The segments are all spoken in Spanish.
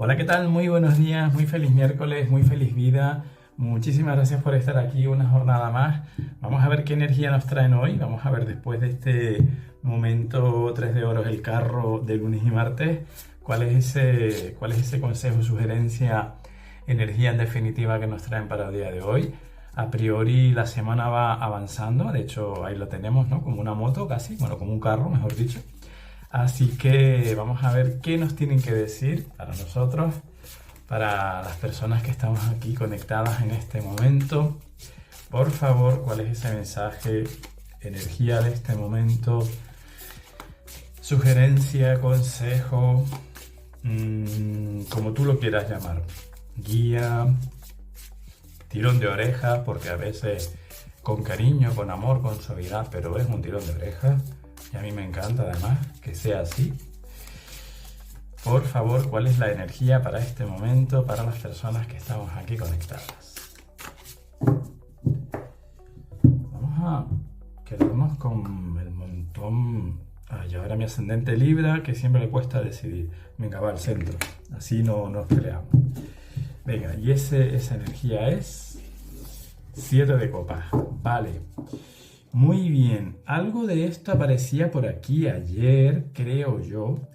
Hola, ¿qué tal? Muy buenos días, muy feliz miércoles, muy feliz vida. Muchísimas gracias por estar aquí una jornada más. Vamos a ver qué energía nos traen hoy. Vamos a ver después de este momento 3 de oros, el carro de lunes y martes, cuál es ese consejo, sugerencia, energía en definitiva que nos traen para el día de hoy. A priori la semana va avanzando, de hecho ahí lo tenemos, ¿no? Como una moto casi, bueno, como un carro, mejor dicho. Así que vamos a ver qué nos tienen que decir para nosotros, para las personas que estamos aquí conectadas en este momento. Por favor, ¿cuál es ese mensaje, energía de este momento? Sugerencia, consejo, como tú lo quieras llamar. Guía, tirón de orejas, porque a veces con cariño, con amor, con suavidad, pero es un tirón de orejas. Y a mí me encanta además que sea así. Por favor, ¿cuál es la energía para este momento, para las personas que estamos aquí conectadas? Vamos a quedarnos con el montón. Y ahora mi ascendente Libra, que siempre le cuesta decidir. Venga, va al centro. Así no nos peleamos. Venga, y esa energía es 7 de copas. Vale. Muy bien, algo de esto aparecía por aquí ayer, creo yo,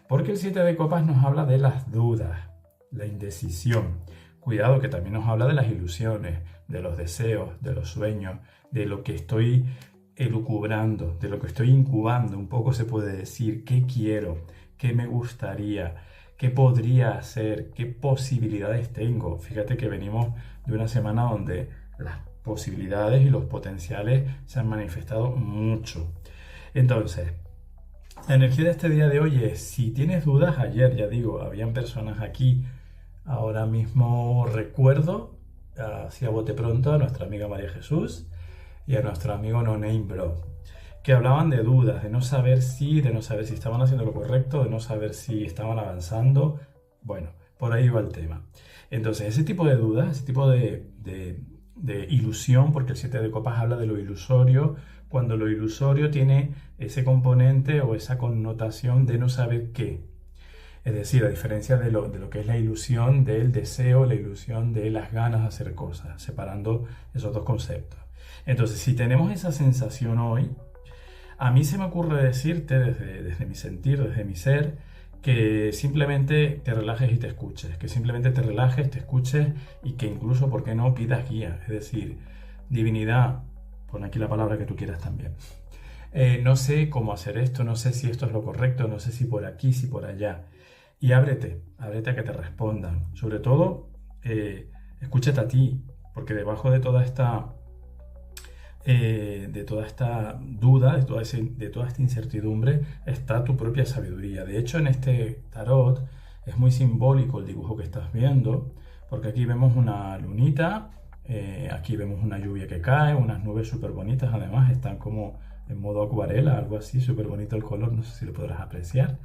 porque el 7 de copas nos habla de las dudas, la indecisión. Cuidado que también nos habla de las ilusiones, de los deseos, de los sueños, de lo que estoy elucubrando, de lo que estoy incubando, un poco se puede decir, qué quiero, qué me gustaría, qué podría hacer, qué posibilidades tengo. Fíjate que venimos de una semana donde las posibilidades y los potenciales se han manifestado mucho. Entonces, la energía de este día de hoy es, si tienes dudas, ayer ya digo, habían personas aquí, ahora mismo recuerdo, así a bote pronto, a nuestra amiga María Jesús y a nuestro amigo No Name Bro, que hablaban de dudas, de no saber si estaban haciendo lo correcto, de no saber si estaban avanzando. Bueno, por ahí va el tema. Entonces, ese tipo de dudas, ese tipo de ilusión, porque el 7 de copas habla de lo ilusorio, cuando lo ilusorio tiene ese componente o esa connotación de no saber qué. Es decir, a diferencia de lo que es la ilusión del deseo, la ilusión de las ganas de hacer cosas, separando esos dos conceptos. Entonces, si tenemos esa sensación hoy, a mí se me ocurre decirte desde mi sentir, desde mi ser, que simplemente te relajes y te escuches, que simplemente te relajes, te escuches y que incluso, ¿por qué no?, pidas guía. Es decir, divinidad, pon aquí la palabra que tú quieras también. No sé cómo hacer esto, no sé si esto es lo correcto, no sé si por aquí, si por allá. Y ábrete a que te respondan. Sobre todo, escúchate a ti, porque debajo de toda esta duda, de toda esta incertidumbre, está tu propia sabiduría. De hecho, en este tarot es muy simbólico el dibujo que estás viendo, porque aquí vemos una lunita, aquí vemos una lluvia que cae, unas nubes súper bonitas, además están como en modo acuarela, algo así, súper bonito el color, no sé si lo podrás apreciar.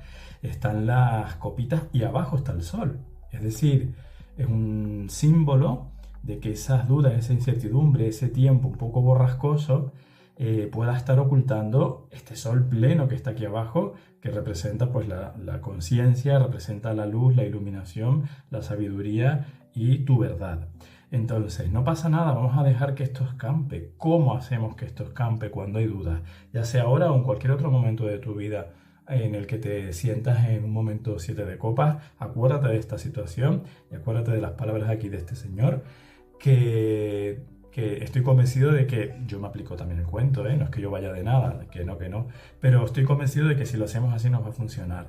Están las copitas y abajo está el sol. Es decir, es un símbolo de que esas dudas, esa incertidumbre, ese tiempo un poco borrascoso, pueda estar ocultando este sol pleno que está aquí abajo, que representa pues la conciencia, representa la luz, la iluminación, la sabiduría y tu verdad. Entonces, no pasa nada, vamos a dejar que esto escampe. ¿Cómo hacemos que esto escampe cuando hay dudas? Ya sea ahora o en cualquier otro momento de tu vida en el que te sientas en un momento 7 de copas, acuérdate de esta situación y acuérdate de las palabras aquí de este señor, que estoy convencido de que, yo me aplico también el cuento, no es que yo vaya de nada, que no, pero estoy convencido de que si lo hacemos así nos va a funcionar.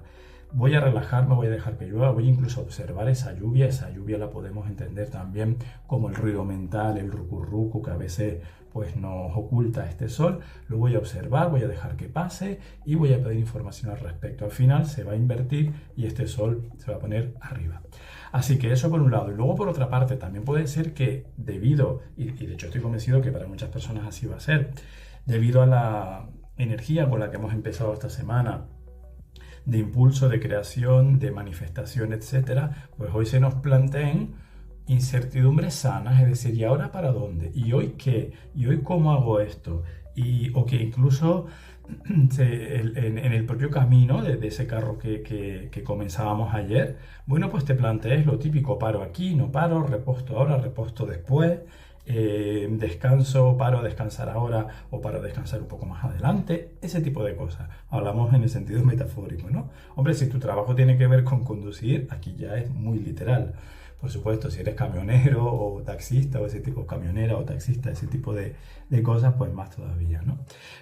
Voy a relajarme, voy a dejar que llueva, voy incluso a observar esa lluvia la podemos entender también como el ruido mental, el rucurrucu que a veces pues nos oculta este sol. Lo voy a observar, voy a dejar que pase y voy a pedir información al respecto. Al final se va a invertir y este sol se va a poner arriba. Así que eso por un lado. Y luego por otra parte también puede ser que debido, y de hecho estoy convencido que para muchas personas así va a ser, debido a la energía con la que hemos empezado esta semana, de impulso, de creación, de manifestación, etcétera, pues hoy se nos planteen incertidumbres sanas, es decir, ¿y ahora para dónde? ¿Y hoy qué? ¿Y hoy cómo hago esto? o que incluso en el propio camino de ese carro que comenzábamos ayer, bueno, pues te plantees lo típico: paro aquí, no paro, reposto ahora, reposto después, descanso, paro a descansar ahora o paro a descansar un poco más adelante, ese tipo de cosas. Hablamos en el sentido metafórico, ¿no? Hombre, si tu trabajo tiene que ver con conducir, aquí ya es muy literal. Por supuesto, si eres camionero o taxista o ese tipo, camionera o taxista, ese tipo de cosas, pues más todavía, ¿no?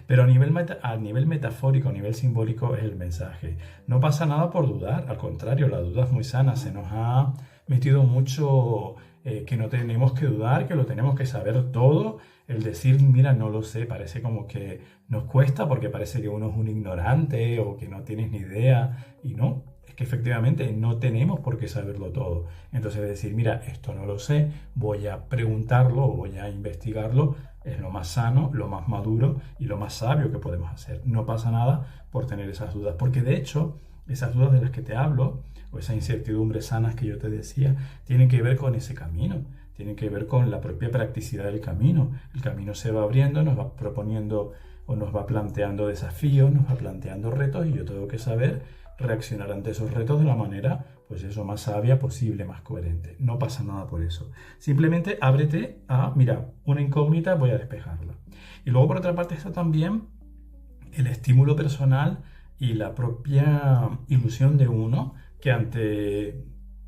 Pero a nivel metafórico, a nivel simbólico es el mensaje. No pasa nada por dudar, al contrario, la duda es muy sana. Se nos ha metido mucho que no tenemos que dudar, que lo tenemos que saber todo. El decir, mira, no lo sé, parece como que nos cuesta porque parece que uno es un ignorante o que no tienes ni idea, y no. Que efectivamente no tenemos por qué saberlo todo. Entonces decir, mira, esto no lo sé, voy a preguntarlo o voy a investigarlo, es lo más sano, lo más maduro y lo más sabio que podemos hacer. No pasa nada por tener esas dudas, porque de hecho esas dudas de las que te hablo, o esas incertidumbres sanas que yo te decía, tienen que ver con ese camino, tienen que ver con la propia practicidad del camino. El camino se va abriendo, nos va proponiendo o nos va planteando desafíos, nos va planteando retos, y yo tengo que saber reaccionar ante esos retos de la manera, pues eso, más sabia posible, más coherente. No pasa nada por eso. Simplemente ábrete a, mira, una incógnita, voy a despejarla. Y luego, por otra parte, está también el estímulo personal y la propia ilusión de uno, que ante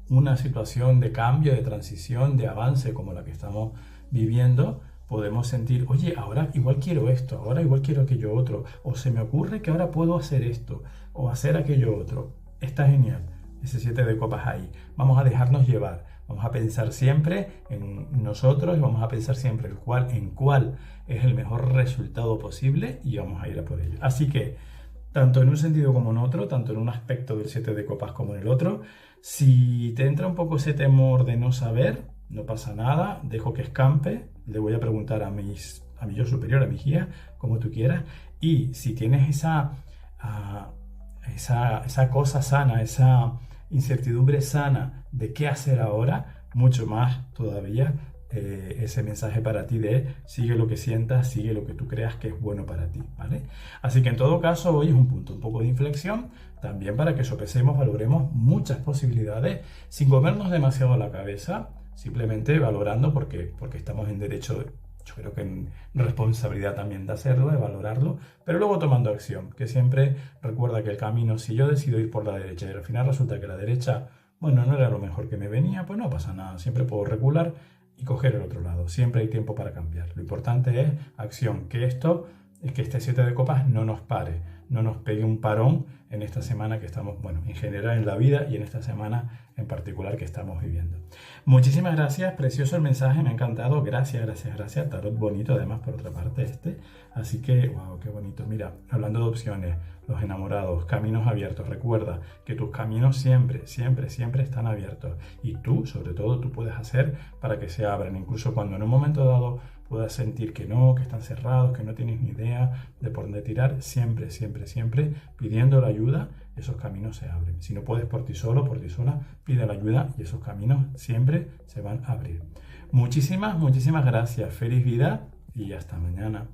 una situación de cambio, de transición, de avance como la que estamos viviendo, podemos sentir, oye, ahora igual quiero esto, ahora igual quiero aquello otro, o se me ocurre que ahora puedo hacer esto, o hacer aquello otro. Está genial, ese 7 de copas ahí. Vamos a dejarnos llevar, vamos a pensar siempre en nosotros y vamos a pensar siempre en cuál es el mejor resultado posible, y vamos a ir a por ello. Así que, tanto en un sentido como en otro, tanto en un aspecto del 7 de copas como en el otro, si te entra un poco ese temor de no saber, no pasa nada, dejo que escampe, le voy a preguntar a mi yo superior, a mi guía, como tú quieras, y si tienes esa cosa sana, esa incertidumbre sana de qué hacer ahora, mucho más todavía ese mensaje para ti de sigue lo que sientas, sigue lo que tú creas que es bueno para ti, ¿vale? Así que en todo caso hoy es un punto un poco de inflexión, también para que sopesemos, valoremos muchas posibilidades sin comernos demasiado la cabeza, simplemente valorando porque estamos en derecho, yo creo que en responsabilidad también de hacerlo, de valorarlo, pero luego tomando acción, que siempre recuerda que el camino, si yo decido ir por la derecha y al final resulta que la derecha, bueno, no era lo mejor que me venía, pues no pasa nada, siempre puedo recular y coger el otro lado, siempre hay tiempo para cambiar. Lo importante es acción, que este 7 de copas no nos pare, no nos pegue un parón en esta semana que estamos, bueno, en general en la vida y en esta semana en particular que estamos viviendo. Muchísimas gracias, precioso el mensaje, me ha encantado, gracias, tarot bonito además por otra parte así que, wow, qué bonito. Mira, hablando de opciones, los enamorados, caminos abiertos, recuerda que tus caminos siempre están abiertos, y tú, sobre todo, tú puedes hacer para que se abran, incluso cuando en un momento dado puedas sentir que no, que están cerrados, que no tienes ni idea de por dónde tirar, siempre, pidiendo la ayuda, esos caminos se abren. Si no puedes por ti solo, por ti sola, pide la ayuda y esos caminos siempre se van a abrir. Muchísimas gracias, feliz vida y hasta mañana.